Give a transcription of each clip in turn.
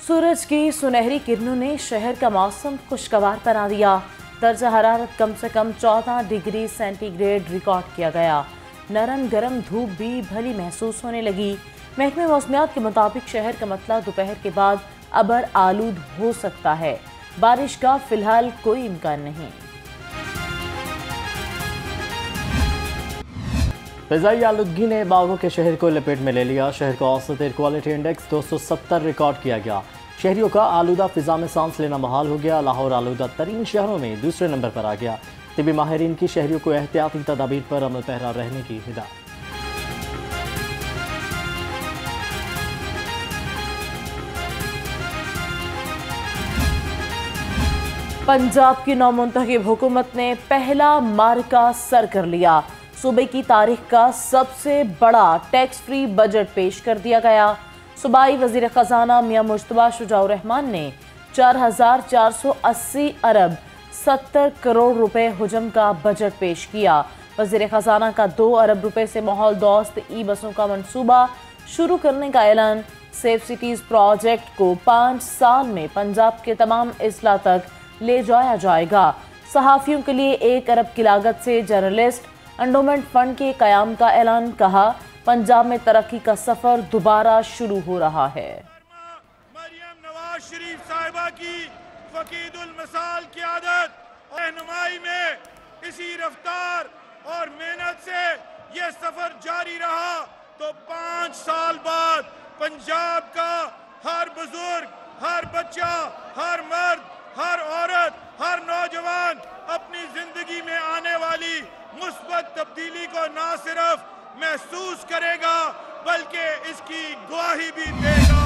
सूरज की सुनहरी किरणों ने शहर का मौसम खुशगवार बना दिया। दर्जा हरारत कम से कम 14 डिग्री सेंटीग्रेड रिकॉर्ड किया गया। नरम गरम धूप भी भली महसूस होने लगी। महकमे मौसमियात के मुताबिक शहर का मतला दोपहर के बाद अबर आलूद हो सकता है। बारिश का फिलहाल कोई इम्कान नहीं। फ़िज़ाई आलूदगी ने बागों के शहर को लपेट में ले लिया। शहर का औसत एयर क्वालिटी इंडेक्स 270 रिकॉर्ड किया गया। शहरियों का आलूदा फ़िज़ा में सांस लेना मुहाल हो गया। लाहौर आलूदा तरीन शहरों में दूसरे नंबर पर आ गया। तिबी माहिरीन की शहरियों को एहतियाती तदाबीर पर अमल पैरा रहने की हिदायत। पंजाब की नौमुंतखब हुकूमत ने पहला मार्का सर कर लिया। सूबे की तारीख का सबसे बड़ा टैक्स फ्री बजट पेश कर दिया गया। सूबाई वजीर खजाना मियां मुश्तबा शुजाउर रहमान ने 4480 अरब 70 करोड़ रुपए हुजम का बजट पेश किया। वजीर खजाना का 2 अरब रुपए से माहौल दोस्त ई बसों का मंसूबा शुरू करने का ऐलान। सेफ सिटीज प्रोजेक्ट को 5 साल में पंजाब के तमाम अजला तक ले जाया जाएगा। सहाफियों के लिए 1 अरब की लागत से जर्नलिस्ट एंडोमेंट फंड के कयाम का ऐलान। कहा, पंजाब में तरक्की का सफर दोबारा शुरू हो रहा है। मरियम नवाज शरीफ साहिबा की फकीदुल मिसाल क़यादत और रहनुमाई में इसी रफ्तार और मेहनत से ये सफर जारी रहा तो 5 साल बाद पंजाब का हर बुजुर्ग, हर बच्चा, हर मर्द, हर औरत, हर नौजवान अपनी जिंदगी में आने वाली मुस्बत तब्दीली को न सिर्फ महसूस करेगा बल्कि इसकी गवाही भी देगा।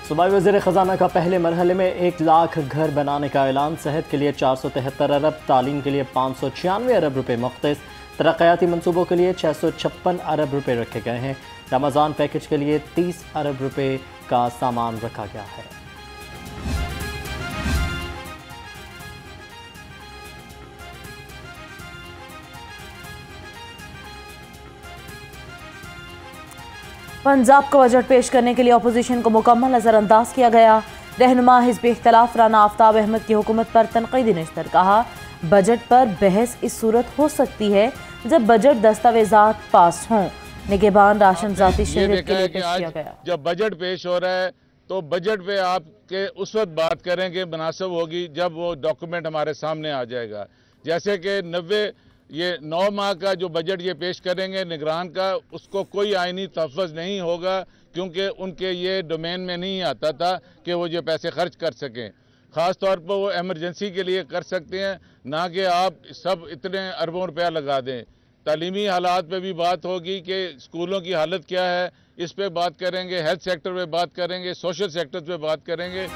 सूबाई वज़ीर ख़जाना का पहले मरहले में 1 लाख घर बनाने का ऐलान। सेहत के लिए 473 अरब, तालीम के लिए 596 अरब रुपए मुख्तस, तरक्याती मनसूबों के लिए 656 अरब रुपए रखे गए हैं। रमज़ान पैकेज के लिए 30 अरब रुपए का सामान रखा गया है। पंजाब को बजट पेश करने के लिए अपोजिशन को मुकम्मल नजरअंदाज किया गया। रहनुमा हिज़्ब इख्तिलाफ राना आफ्ताब अहमद की हुकूमत पर तनकीदी निश्तर। कहा, बजट पर बहस इस सूरत हो सकती है जब बजट दस्तावेजात पास हों। निगहबान राशन जाती शहरियत के लिए पेश किया गया। जब बजट पेश हो रहा है तो बजट पे आपके उस वक्त बात करेंगे मुनासिब होगी जब वो डॉक्यूमेंट हमारे सामने आ जाएगा। जैसे कि 9 माह का जो बजट ये पेश करेंगे निगरान का, उसको कोई आईनी तहफ़्फ़ुज़ नहीं होगा क्योंकि उनके ये डोमेन में नहीं आता था कि वो ये पैसे खर्च कर सकें। ख़ास तौर पर वो एमरजेंसी के लिए कर सकते हैं, ना कि आप सब इतने अरबों रुपया लगा दें। तालीमी हालात पे भी बात होगी कि स्कूलों की हालत क्या है, इस पे बात करेंगे। हेल्थ सेक्टर पे बात करेंगे, सोशल सेक्टर पे बात करेंगे।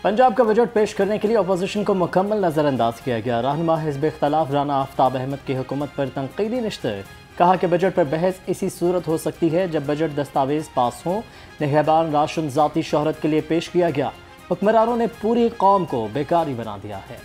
पंजाब का बजट पेश करने के लिए अपोजिशन को मुकम्मल नजरअंदाज किया गया। रहनुमा हिज़्ब इख्तिलाफ राना आफ्ताब अहमद की हुकूमत पर तनकीदी निश्तर। कहा कि बजट पर बहस इसी सूरत हो सकती है जब बजट दस्तावेज पास हों। निगहबान राशन जाती शोहरत के लिए पेश किया गया। हुक्मरानों ने पूरी कौम को बेकारी बना दिया है।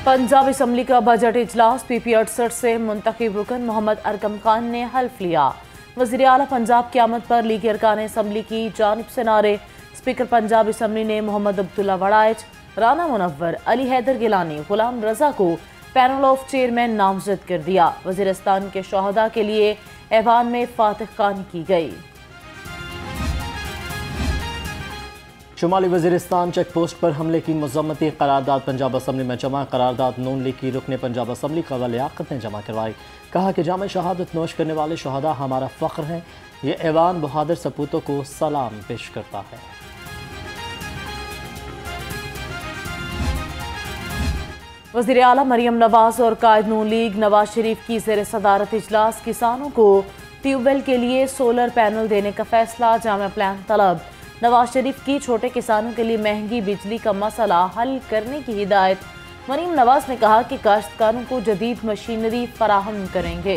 पंजाब असम्बली का बजट इजलास PP 68 से मुंतखब रुकन मोहम्मद अरकम खान ने हल्फ लिया। वज़ीर आला पंजाब की आमद पर लीगी अरकान असम्बली की जानिब से नारे। स्पीकर पंजाब असम्बली ने मोहम्मद अब्दुल्ला वड़ाइच, राना मुनव्वर, अली हैदर गिलानी, गुलाम रजा को पैनल ऑफ चेयरमैन नामजद कर दिया। वज़ीरिस्तान के शोहदा के लिए ऐवान में फातिह खानी की गई। शुमाली वज़ीरिस्तान चेक पोस्ट पर हमले की मज़म्मती करारदाद पंजाब असम्बली में जमा। करारदाद नून लीग की रुकने पंजाब असम्बली क़वा लियाकत ने जमा करवाई। कहा कि जाम शहादत नोश करने वाले शहदा हमारा फ़ख्र हैं। ये ऐवान बहादुर सपूतों को सलाम पेश करता है। वज़ीर आला मरियम नवाज और कायद नून लीग नवाज शरीफ की ज़ेर सदारत इजलास। किसानों को ट्यूबवेल के लिए सोलर पैनल देने का फैसला। जामा प्लान तलब। नवाज शरीफ की छोटे किसानों के लिए महंगी बिजली का मसला हल करने की हिदायत। मरीम नवाज ने कहा कि काश्तकारों को जदीद मशीनरी फराहम करेंगे।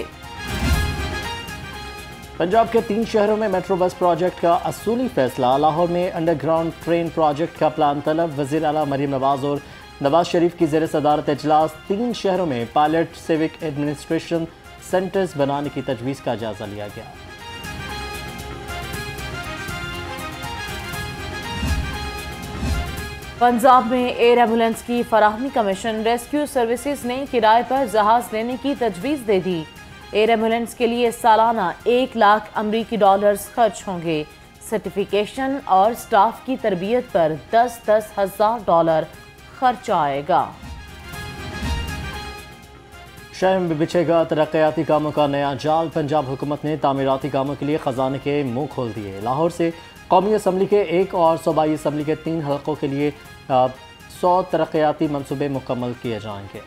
पंजाब के 3 शहरों में मेट्रो बस प्रोजेक्ट का असूली फैसला। लाहौर में अंडरग्राउंड ट्रेन प्रोजेक्ट का प्लान तलब। वज़ीर आला मरीम नवाज और नवाज शरीफ की ज़ेर सदारत इजलास 3 शहरों में पायलट सिविक एडमिनिस्ट्रेशन सेंटर्स बनाने की तजवीज़ का जायजा लिया गया। पंजाब में एयर एम्बुलेंस की फराहमी कमीशन रेस्क्यू सर्विसेज ने किराए पर जहाज लेने की तजवीज़ दे दी। एयर एम्बुलेंस के लिए सालाना 1 लाख अमरीकी डॉलर्स खर्च होंगे। सर्टिफिकेशन और स्टाफ की तरबियत पर 10-10 हज़ार डॉलर खर्च आएगा। शहर में बिछेगा तरक्याती कामों का नया जाल। पंजाब हुकूमत ने तामीराती कामों के लिए खजाने के मुंह खोल दिए। लाहौर से कौमी असम्बली के 1 और सूबाई असम्बली के 3 हलकों के लिए 100 तरक्याती मनसूबे मुकम्मल किए जाएंगे।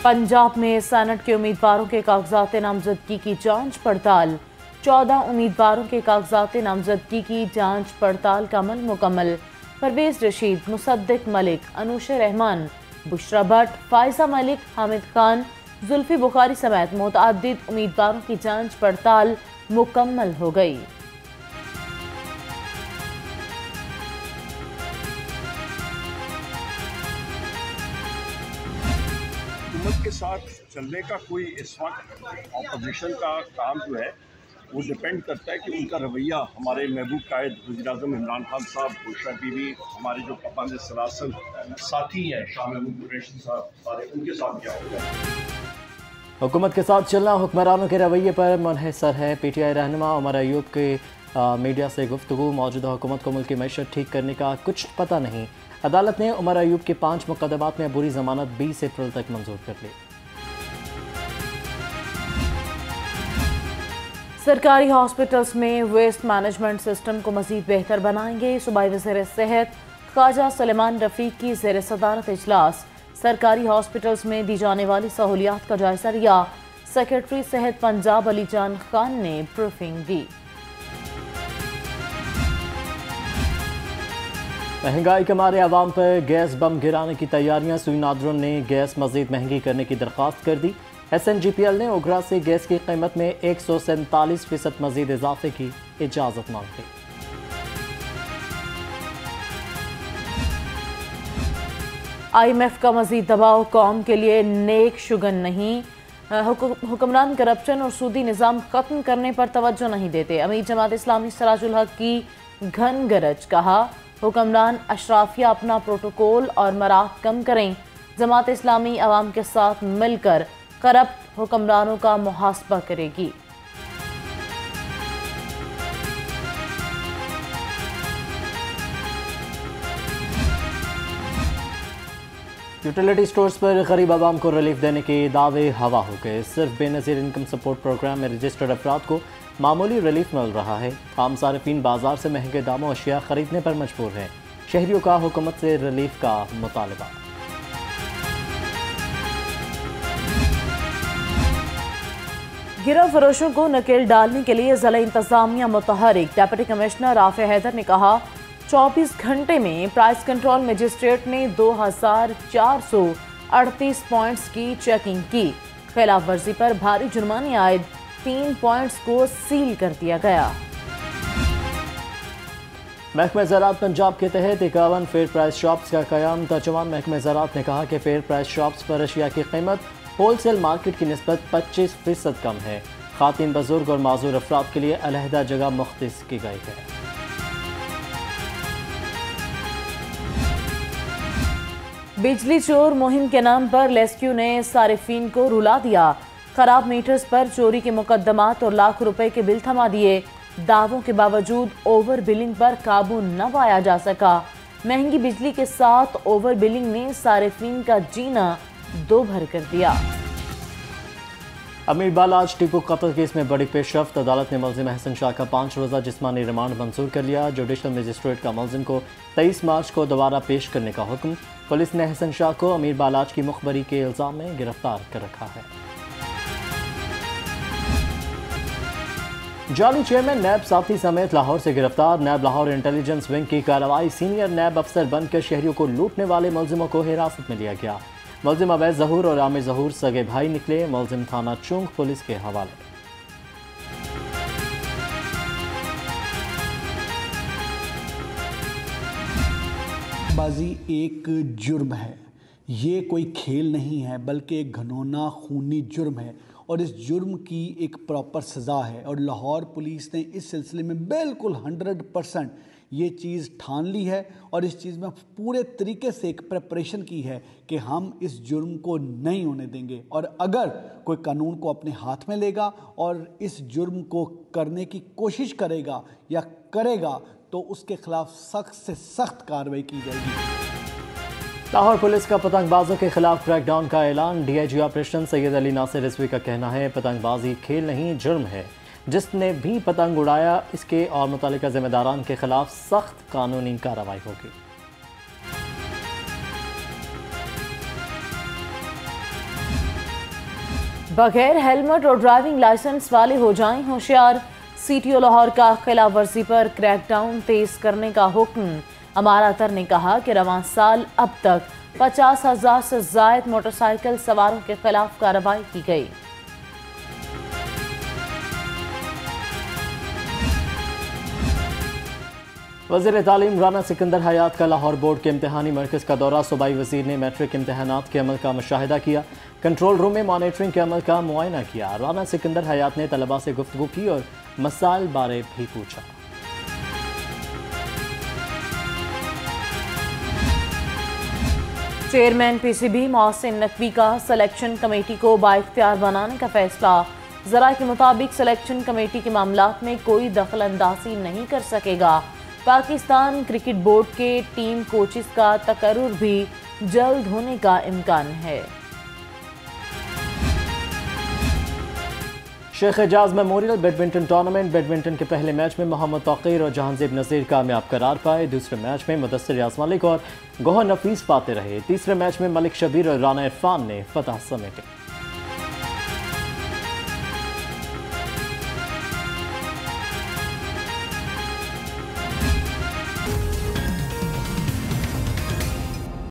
पंजाब में सेनेट के उम्मीदवारों के कागजात नामजदगी की जांच पड़ताल। 14 उम्मीदवारों के कागजात नामजदगी की जांच पड़ताल का अमल मुकम्मल। परवेज रशीद, मुसद्दिक मलिक, अनुशा रहमान, बुशरा भट्ट, फायजा मलिक, हामिद खान, जुल्फी बुखारी समेत मुतअद्दिद उम्मीदवारों की जांच पड़ताल मुकम्मल हो गई। हुकूमत के साथ चलने का कोई इस वक्त ऑपोजिशन का काम जो है वो डिपेंड करता है कि उनका रवैया हमारे महबूब कायद वज़ीर-ए-आज़म इमरान खान साहब, बुशरा बीवी, हमारे जो कप्तान सलासल साथी हैं शाह महमूद कुरैशी साहब, सारे उनके साथ क्या होगा। हुकूमत के साथ चलना हुक्मरानों के रवैये पर मुनहसर है। PTI रहनुमा उमर अयूब के मीडिया से गुफ्तगू। मौजूदा हुकूमत को मुल्क की मैशत ठीक करने का कुछ पता नहीं। अदालत ने उमर अयूब के 5 मुकदमात में अबूरी जमानत 20 अप्रैल तक मंजूर कर ली। सरकारी हॉस्पिटल्स में वेस्ट मैनेजमेंट सिस्टम को मजीद बेहतर बनाएंगे। सूबाई वज़ीर सेहत ख्वाजा सलेमान रफीक की ज़ेर सदारत इजलास। सरकारी हॉस्पिटल्स में दी जाने वाली सहूलियात का जायजा लिया। सेक्रेटरी सेहत पंजाब अलीजान खान ने ब्रीफिंग दी। महंगाई के मारे आवाम पर गैस बम गिराने की तैयारियां। सुई नादरुन ने गैस मजीद महंगी करने की दरख्वास्त कर दी। SNGPL ने ओगरा से गैस की कीमत में 147% मजीद इजाफे की इजाज़त मांगी। IMF का मजीद दबाव कौम के लिए नेक शुगन नहीं। हुक्मरान करप्शन और सूदी निज़ाम ख़त्म करने पर तवज्जो नहीं देते। अमीर जमात इस्लामी सराजुल हक की घन गरज। कहा, हुक्मरान अशराफिया अपना प्रोटोकॉल और मराक कम करें। जमात इस्लामी अवाम के साथ मिलकर करप्ट हुक्मरानों का मुहासबा करेगी। यूटिलिटी स्टोर्स पर गरीब आवाम को रिलीफ देने के दावे हवा हो गए। सिर्फ बेनज़ीर इनकम सपोर्ट प्रोग्राम में रजिस्टर्ड अफराद को मामूली रिलीफ मिल रहा है। आम सारिफीन बाजार से महंगे दामों अशिया खरीदने पर मजबूर हैं। शहरियों का हुकूमत से रिलीफ का मुतालबा। गिरफ्तार फरोशों को नकेल डालने के लिए ज़िला इंतजामिया मुतहरिक। डिप्टी कमिश्नर राफे हैदर ने कहा, 24 घंटे में प्राइस कंट्रोल मजिस्ट्रेट ने 2438 पॉइंट्स की चेकिंग की। खिलाफ वर्जी पर भारी जुर्माने आयद 3 पॉइंट्स को सील कर दिया गया। महकमा ज़राअत पंजाब के तहत 51 फेयर प्राइस शॉप्स का क़याम। तर्जुमान महकमा ज़राअत ने कहा कि फेयर प्राइस शॉप्स पर अशिया की कीमत होलसेल मार्केट की निस्बत 25% कम है। ख़ातीन, बुजुर्ग और माजूर अफराद के लिए अलहदा जगह मुख्तस की गई है। बिजली चोर मुहिम के नाम पर रेस्क्यू ने सारिफीन को रुला दिया। खराब मीटर्स पर चोरी के मुकदमात और लाख रुपए के बिल थमा दिए। दावों के बावजूद ओवर बिलिंग पर काबू न पाया जा सका। महंगी बिजली के साथ ओवर बिलिंग ने सारिफीन का जीना दो भर कर दिया। अमीर बालाज टीपू कत्ल केस में बड़ी पेशरफ्त। अदालत ने मुलजिम अहसन शाह का 5 रोज़ा जिस्मानी रिमांड मंजूर कर लिया। जुडिशल मजिस्ट्रेट का मुलजिम को 23 मार्च को दोबारा पेश करने का हुक्म। पुलिस ने अहसन शाह को अमीर बालाज की मुखबरी के इल्जाम में गिरफ्तार कर रखा है। जाली चेयरमैन नैब साथी समेत लाहौर से गिरफ्तार। नैब लाहौर इंटेलिजेंस विंग की कार्रवाई। सीनियर नैब अफसर बनकर शहरियों को लूटने वाले मुलजिमों को हिरासत में लिया गया। मुलजिम अवैध ज़हूर और आमिर ज़हूर सगे भाई निकले। मुलजिम थाना चुंग पुलिस के हवाले। पतंगबाजी एक जुर्म है, ये कोई खेल नहीं है बल्कि एक घिनौना खूनी जुर्म है और इस जुर्म की एक प्रॉपर सज़ा है। और लाहौर पुलिस ने इस सिलसिले में बिल्कुल 100% ये चीज़ ठान ली है और इस चीज़ में पूरे तरीके से एक प्रिपरेशन की है कि हम इस जुर्म को नहीं होने देंगे। और अगर कोई कानून को अपने हाथ में लेगा और इस जुर्म को करने की कोशिश करेगा या करेगा तो उसके खिलाफ सख्त से सख्त कार्रवाई की जाएगी। लाहौर पुलिस का पतंगबाजों के खिलाफ क्रैकडाउन का ऐलान। डीआईजी ऑपरेशन सैयद अली नासिर रिजवी का कहना है पतंगबाजी खेल नहीं जुर्म है, जिसने भी पतंग उड़ाया इसके और मुतालिका जिम्मेदारान के खिलाफ सख्त कानूनी कार्रवाई होगी। बगैर हेलमेट और ड्राइविंग लाइसेंस वाले हो जाएं होशियार। सीटीओ लाहौर का खिलाफ वर्जी पर क्रैकडाउन तेज करने का हुक्म। अमारा अतर ने कहा कि रवां साल अब तक 50,000 से ज़ायद मोटरसाइकिल सवारों के खिलाफ कार्रवाई की गई। वज़ीर तालीम राना सिकंदर हयात का लाहौर बोर्ड के इम्तहानी मरकज़ का दौरा। सूबाई वज़ीर ने मैट्रिक इम्तहानात के अमल का मुशाहिदा किया, कंट्रोल रूम में मॉनिटरिंग के अमल का मुआयना किया। राना सिकंदर हयात ने तलबा से गुफ्तगू की और मसाइल बारे भी पूछा। चेयरमैन पीसीबी मोहसिन नकवी का सिलेक्शन कमेटी को बाइख्तियार बनाने का फैसला। ज़रा के मुताबिक सिलेक्शन कमेटी के मामलात में कोई दखल अंदाजी नहीं कर सकेगा। पाकिस्तान क्रिकेट बोर्ड के टीम कोचेस का तकर्रुर भी जल्द होने का इम्कान है। Sheikh Ejaz memorial badminton tournament. Badminton के पहले मैच में मोहम्मद तौकीर और जहांज़ेब नज़ीर कामयाब करार पाए। दूसरे मैच में मुदस्सिर यास मलिक और गौहर नफीस पाते रहे। तीसरे मैच में मलिक शबीर और राना इरफान ने फतह समेटी।